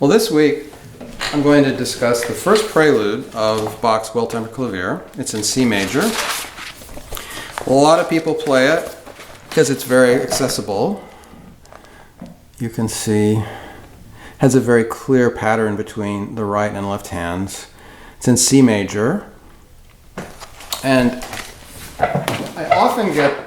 Well, this week I'm going to discuss the first prelude of Bach's Well Tempered Clavier. It's in C major. A lot of people play it because it's very accessible. You can see it has a very clear pattern between the right and left hands. It's in C major. And I often get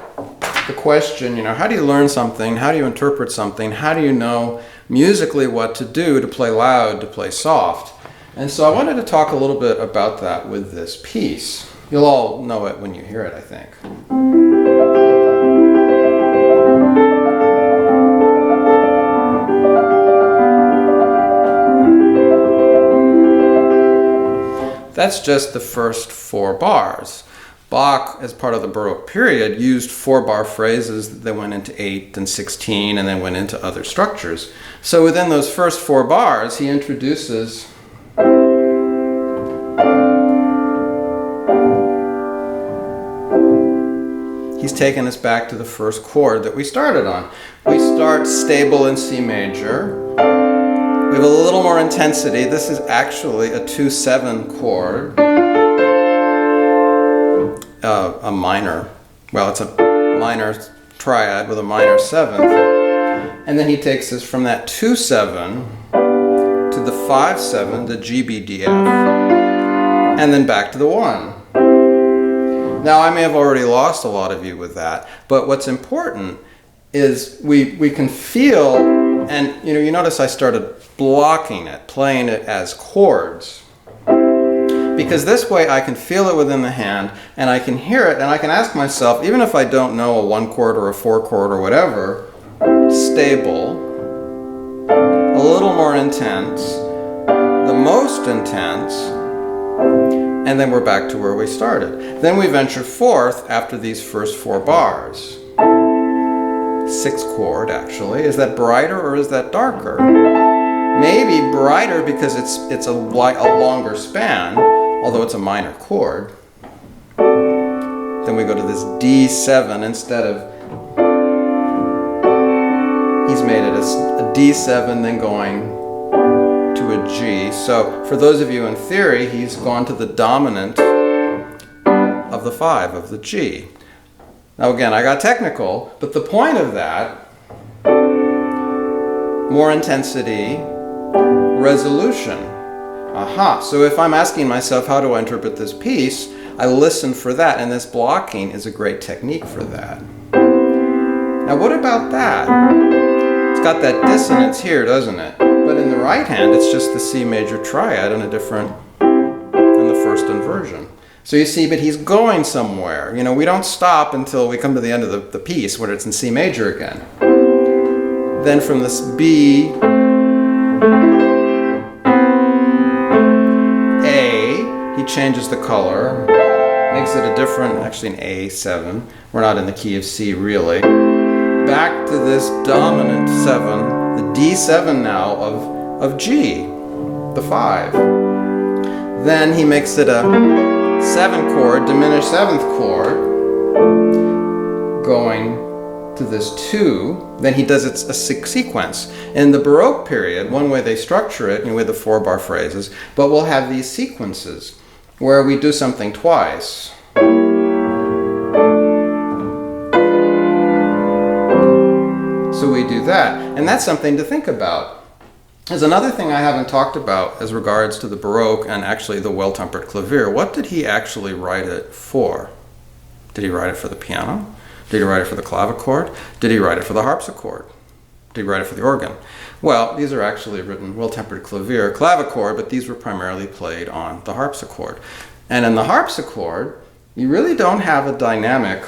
the question, how do you learn something? How do you interpret something? How do you know musically what to do, to play loud, to play soft? And so I wanted to talk a little bit about that with this piece. You'll all know it when you hear it, I think. That's just the first 4 bars. Bach, as part of the Baroque period, used 4-bar phrases that went into 8 and 16 and then went into other structures. So within those first 4 bars, he introduces he's taken us back to the first chord that we started on. We start stable in C major. We have a little more intensity. This is actually a 2-7 chord. A minor, well, it's a minor triad with a minor 7th. And then he takes us from that 2-7 to the 5-7, the G, B, D, F, and then back to the 1. Now, I may have already lost a lot of you with that, but what's important is we can feel, and you notice I started blocking it, playing it as chords. Because this way I can feel it within the hand, and I can hear it, and I can ask myself, even if I don't know a 1 chord or a 4 chord or whatever, stable, a little more intense, the most intense, and then we're back to where we started. Then we venture forth after these first 4 bars. 6th chord, actually. Is that brighter or is that darker? Maybe brighter because it's a longer span, although it's a minor chord. Then we go to this D7 instead of, he's made it a D7 then going to a G. So for those of you in theory, he's gone to the dominant of the 5, of the G. Now again, I got technical, but the point of that, more intensity, resolution. Aha, so if I'm asking myself, how do I interpret this piece? I listen for that, and this blocking is a great technique for that. Now what about that? It's got that dissonance here, doesn't it? But in the right hand, it's just the C major triad in the first inversion. So you see, but he's going somewhere. We don't stop until we come to the end of the piece, where it's in C major again. Then from this B, A, he changes the color, makes it a different, actually an A7. We're not in the key of C really. Back to this dominant 7, the D7 now of G, the 5. Then he makes it a 7 chord, diminished 7th chord, going to this 2. Then he does a sequence. In the Baroque period, one way they structure it, with the 4-bar phrases, but we'll have these sequences where we do something twice. So we do that, and that's something to think about. There's another thing I haven't talked about as regards to the Baroque and actually the Well Tempered Clavier. What did he actually write it for? Did he write it for the piano? Did he write it for the clavichord? Did he write it for the harpsichord? Did he write it for the organ? Well, these are actually written Well Tempered Clavier, clavichord, but these were primarily played on the harpsichord. And in the harpsichord, you really don't have a dynamic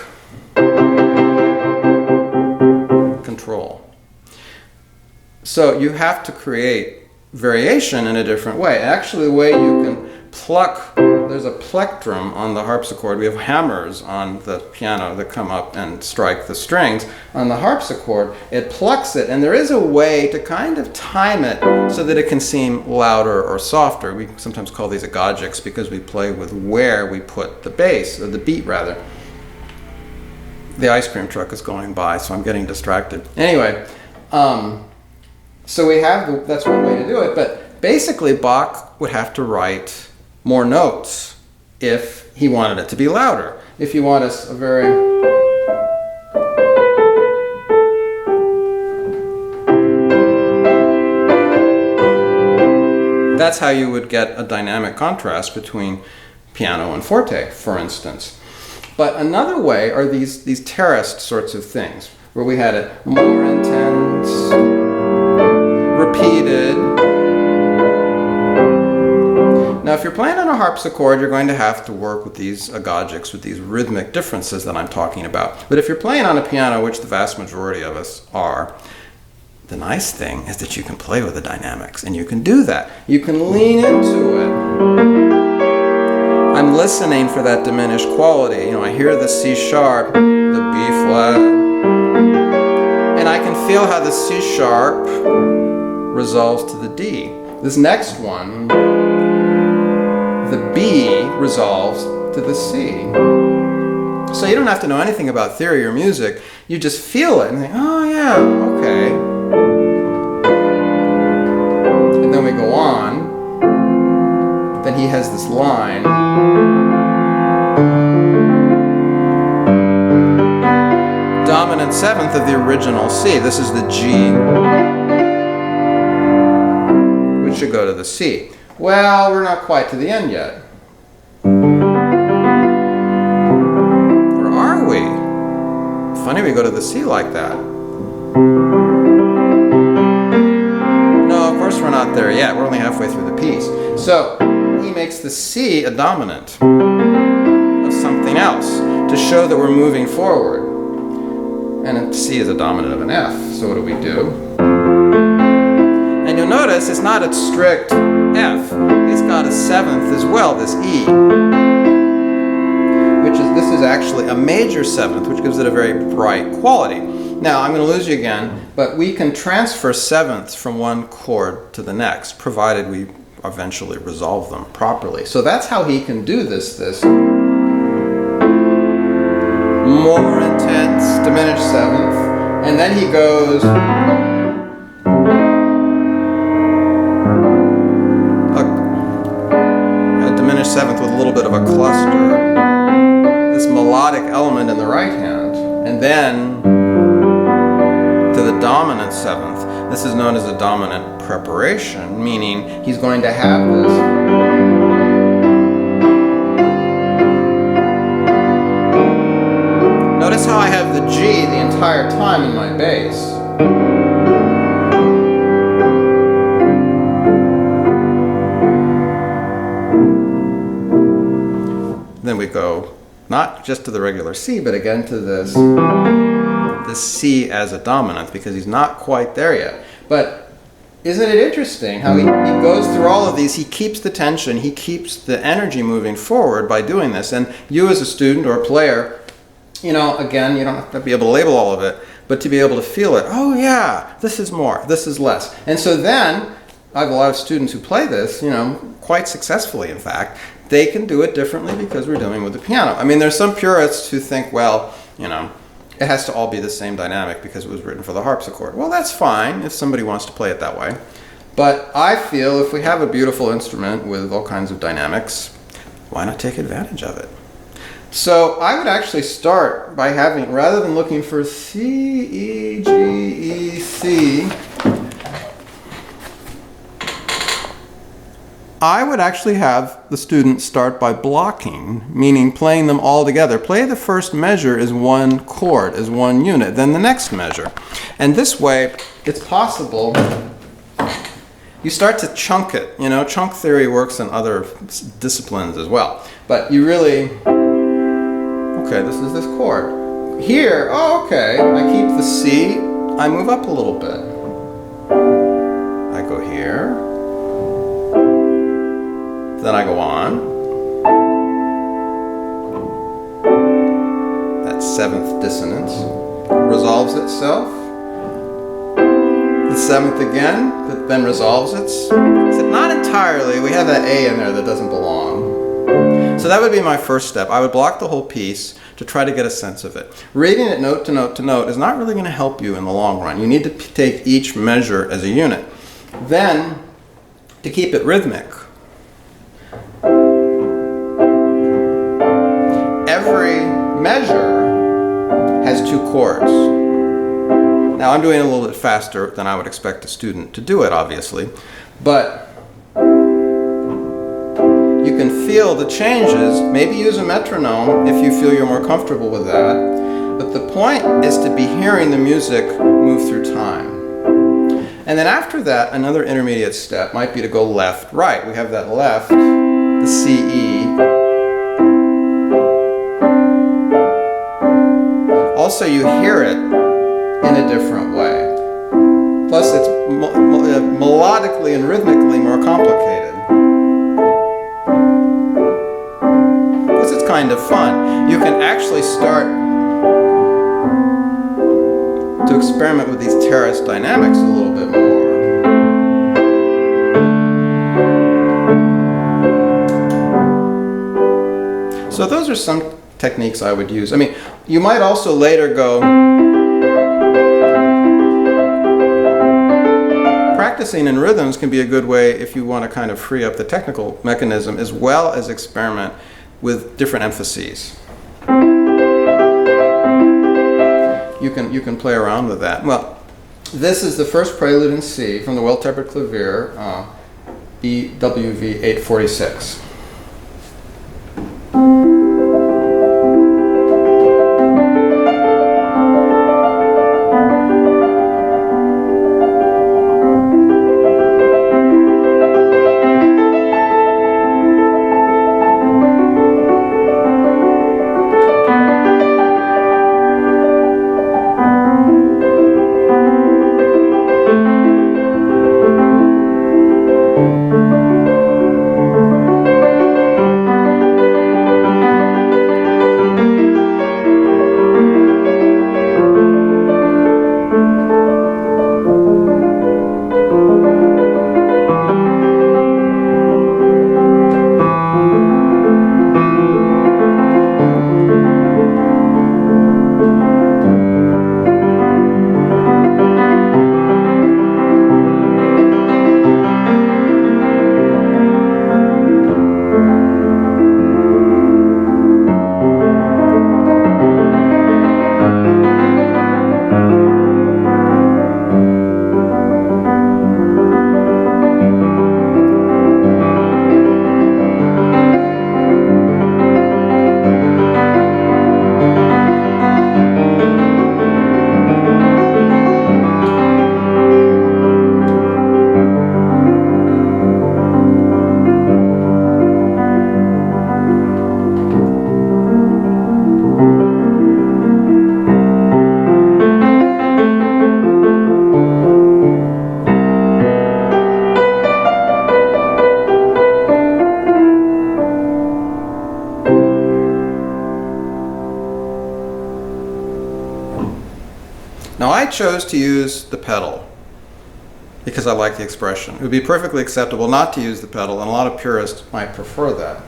control. So you have to create variation in a different way. Actually, the way you can pluck, there's a plectrum on the harpsichord. We have hammers on the piano that come up and strike the strings. On the harpsichord, it plucks it, and there is a way to kind of time it so that it can seem louder or softer. We sometimes call these agogics because we play with where we put the bass, or the beat rather. The ice cream truck is going by, so I'm getting distracted. Anyway, So we have, that's one way to do it, but basically Bach would have to write more notes if he wanted it to be louder. If you want a very... That's how you would get a dynamic contrast between piano and forte, for instance. But another way are these terraced sorts of things, where we had it more intense, repeated. Now, if you're playing on a harpsichord, you're going to have to work with these agogics, with these rhythmic differences that I'm talking about. But if you're playing on a piano, which the vast majority of us are, the nice thing is that you can play with the dynamics, and you can do that. You can lean into it. I'm listening for that diminished quality. You know, I hear the C sharp, the B flat, and I can feel how the C sharp resolves to the D. This next one, the B resolves to the C. So you don't have to know anything about theory or music. You just feel it and think, oh yeah, okay. And then we go on. Then he has this line. Dominant seventh of the original C. This is the G, which should go to the C. Well, we're not quite to the end yet. Or are we? Funny we go to the C like that. No, of course we're not there yet. We're only halfway through the piece. So, he makes the C a dominant of something else to show that we're moving forward. And C is a dominant of an F. So what do we do? And you'll notice it's not a strict F. It's got a seventh as well, this E. This is actually a major seventh, which gives it a very bright quality. Now, I'm going to lose you again, but we can transfer sevenths from one chord to the next, provided we eventually resolve them properly. So that's how he can do this more intense, diminished seventh, and then he goes a diminished seventh with a little bit of a cluster, this melodic element in the right hand, and then to the dominant seventh. This is known as a dominant preparation, meaning he's going to have this. Notice how I have the G the entire time in my bass. Then we go not just to the regular C, but again to this C as a dominant, because he's not quite there yet. But isn't it interesting how he goes through all of these, he keeps the tension, he keeps the energy moving forward by doing this. And you as a student or a player, you know, again, you don't have to be able to label all of it, but to be able to feel it. Oh yeah, this is more, this is less. And so then, I have a lot of students who play this, you know, quite successfully in fact. They can do it differently because we're doing with the piano. I mean, there's some purists who think, well, you know, it has to all be the same dynamic because it was written for the harpsichord. Well, that's fine if somebody wants to play it that way. But I feel if we have a beautiful instrument with all kinds of dynamics, why not take advantage of it? So I would actually start by having, rather than looking for C, E, G, E, C, I would actually have the student start by blocking, meaning playing them all together. Play the first measure as one chord, as one unit, then the next measure. And this way, it's possible, you start to chunk it. You know, chunk theory works in other disciplines as well. But you really, okay, this is this chord. Here, oh, okay, I keep the C, I move up a little bit. I go here. Then I go on. That seventh dissonance resolves itself. The seventh again, that then resolves itself. Not entirely, we have that A in there that doesn't belong. So that would be my first step. I would block the whole piece, to try to get a sense of it. Reading it note to note to note is not really going to help you in the long run. You need to take each measure as a unit. Then, to keep it rhythmic, every measure has 2 chords. Now I'm doing it a little bit faster than I would expect a student to do it, obviously, but you can feel the changes. Maybe use a metronome if you feel you're more comfortable with that, but the point is to be hearing the music move through time. And then after that, another intermediate step might be to go left, right. We have that left, the CE. Also, you hear it in a different way. Plus, it's melodically and rhythmically more complicated. Plus, it's kind of fun. You can actually start to experiment with these terrace dynamics a little bit more. So those are some techniques I would use. I mean, you might also later go, practicing in rhythms can be a good way if you want to kind of free up the technical mechanism as well as experiment with different emphases. You can play around with that. Well, this is the first prelude in C from the Well Tempered Clavier, BWV 846. Now I chose to use the pedal because I like the expression. It would be perfectly acceptable not to use the pedal, and a lot of purists might prefer that.